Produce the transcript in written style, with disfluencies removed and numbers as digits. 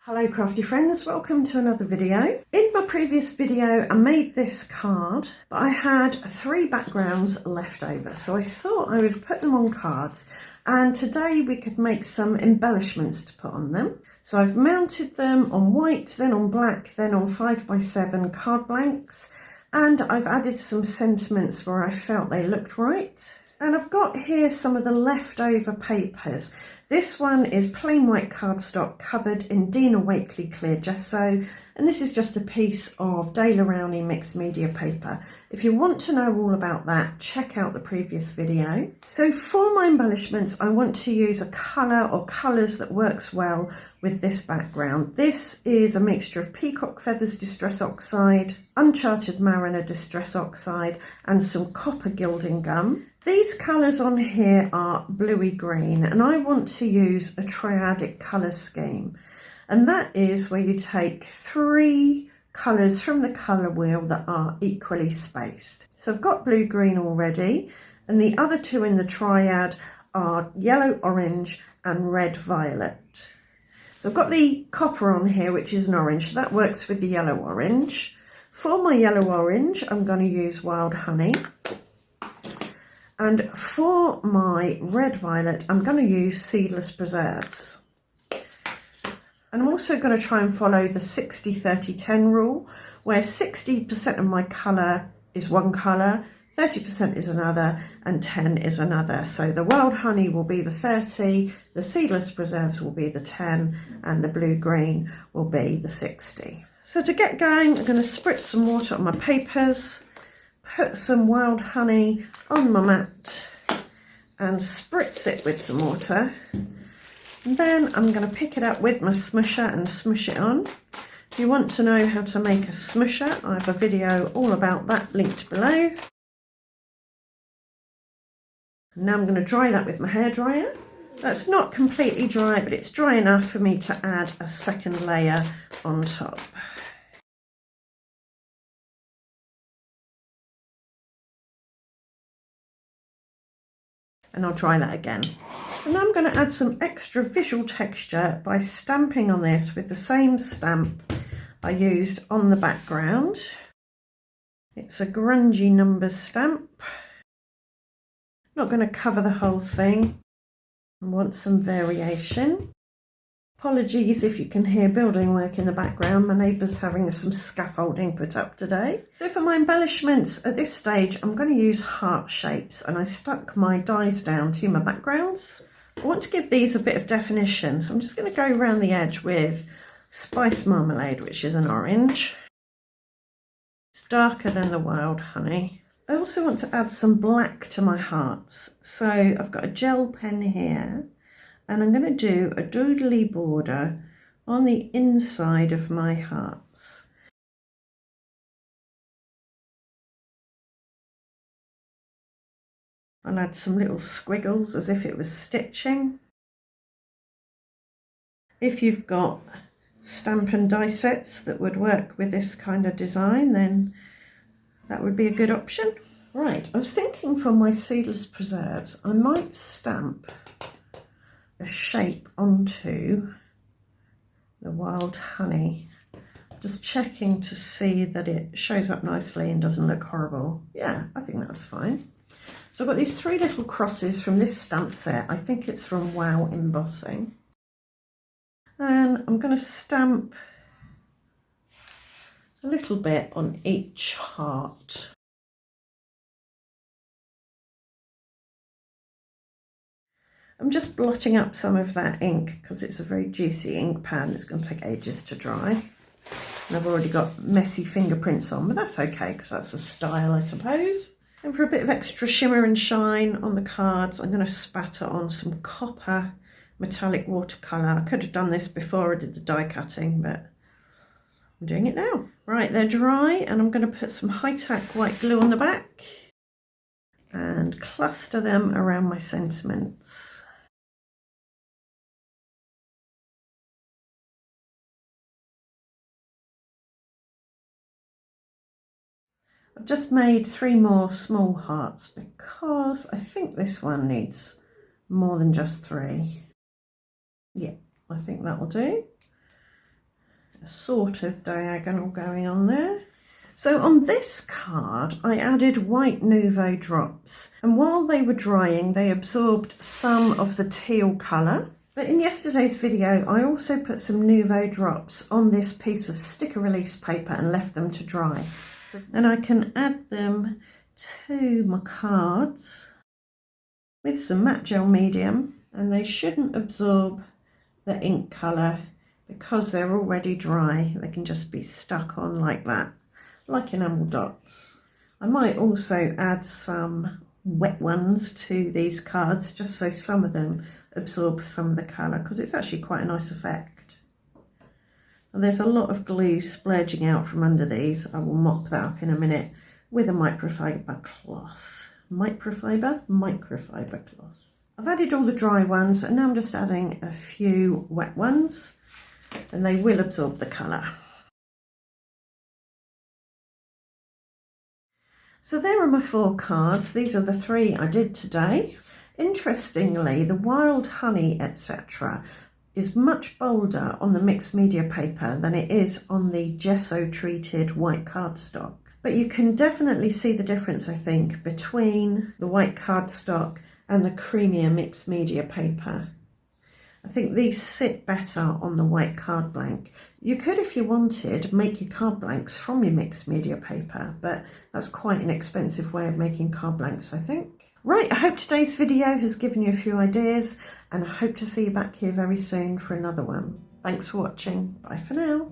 Hello crafty friends, welcome to another video. In my previous video I made this card, but I had 3 backgrounds left over, so I thought I would put them on cards, and today we could make some embellishments to put on them. So I've mounted them on white, then on black, then on 5x7 card blanks, and I've added some sentiments where I felt they looked right. And I've got here some of the leftover papers. This one is plain white cardstock covered in Dina Wakley clear gesso, and this is just a piece of Daler Rowney mixed media paper. If you want to know all about that, check out the previous video. So for my embellishments, I want to use a colour or colours that works well with this background. This is a mixture of Peacock Feathers Distress Oxide, Uncharted Mariner Distress Oxide, and some copper gilding gum. These colours on here are bluey green, and I want to use a triadic colour scheme, and that is where you take 3 colours from the colour wheel that are equally spaced. So I've got blue green already, and the other 2 in the triad are yellow orange and red violet. So I've got the copper on here, which is an orange, so that works with the yellow orange. For my yellow orange, I'm going to use Wild Honey. And for my red violet, I'm going to use Seedless Preserves. And I'm also going to try and follow the 60-30-10 rule, where 60% of my colour is one colour, 30% is another, and 10 is another. So the Wild Honey will be the 30, the Seedless Preserves will be the 10, and the blue-green will be the 60. So to get going, I'm going to spritz some water on my papers, put some Wild Honey on my mat and spritz it with some water. And then I'm going to pick it up with my smusher and smush it on. If you want to know how to make a smusher, I have a video all about that linked below. And now I'm going to dry that with my hairdryer. That's not completely dry, but it's dry enough for me to add a second layer on top. And I'll dry that again. So now I'm going to add some extra visual texture by stamping on this with the same stamp I used on the background. It's a grungy numbers stamp. Not going to cover the whole thing. I want some variation. Apologies if you can hear building work in the background. My neighbour's having some scaffolding put up today. So for my embellishments at this stage, I'm going to use heart shapes, and I've stuck my dies down to my backgrounds. I want to give these a bit of definition, so I'm just going to go around the edge with Spice Marmalade, which is an orange. It's darker than the Wild Honey. I also want to add some black to my hearts, so I've got a gel pen here. And I'm going to do a doodly border on the inside of my hearts. I'll add some little squiggles as if it was stitching. If you've got stamp and die sets that would work with this kind of design, then that would be a good option. Right, I was thinking for my Seedless Preserves, I might stamp a shape onto the Wild Honey. Just checking to see that it shows up nicely and doesn't look horrible. Yeah, I think that's fine. So I've got these 3 little crosses from this stamp set. I think it's from Wow Embossing. And I'm going to stamp a little bit on each heart. I'm just blotting up some of that ink because it's a very juicy ink pad. It's going to take ages to dry. And I've already got messy fingerprints on, but that's okay because that's the style, I suppose. And for a bit of extra shimmer and shine on the cards, I'm going to spatter on some copper metallic watercolour. I could have done this before I did the die cutting, but I'm doing it now. Right, they're dry, and I'm going to put some high-tack white glue on the back and cluster them around my sentiments. I've just made 3 more small hearts because I think this one needs more than just 3. Yeah, I think that will do. a sort of diagonal going on there. So on this card, I added white Nouveau drops, and while they were drying, they absorbed some of the teal colour. But in yesterday's video, I also put some Nouveau drops on this piece of sticker release paper and left them to dry. And I can add them to my cards with some matte gel medium, and they shouldn't absorb the ink colour because they're already dry. They can just be stuck on like that, like enamel dots. I might also add some wet ones to these cards just so some of them absorb some of the colour, because it's actually quite a nice effect. And there's a lot of glue splurging out from under these. I will mop that up in a minute with a microfiber cloth. Microfiber cloth. I've added all the dry ones and now I'm just adding a few wet ones, and they will absorb the colour. So there are my 4 cards. These are the 3 I did today. Interestingly, the wild honey, etc. is much bolder on the mixed media paper than it is on the gesso treated white cardstock. But you can definitely see the difference, I think, between the white cardstock and the creamier mixed media paper. I think these sit better on the white card blank. You could, if you wanted, make your card blanks from your mixed media paper, but that's quite an expensive way of making card blanks, I think. Right, I hope today's video has given you a few ideas, and I hope to see you back here very soon for another one. Thanks for watching. Bye for now.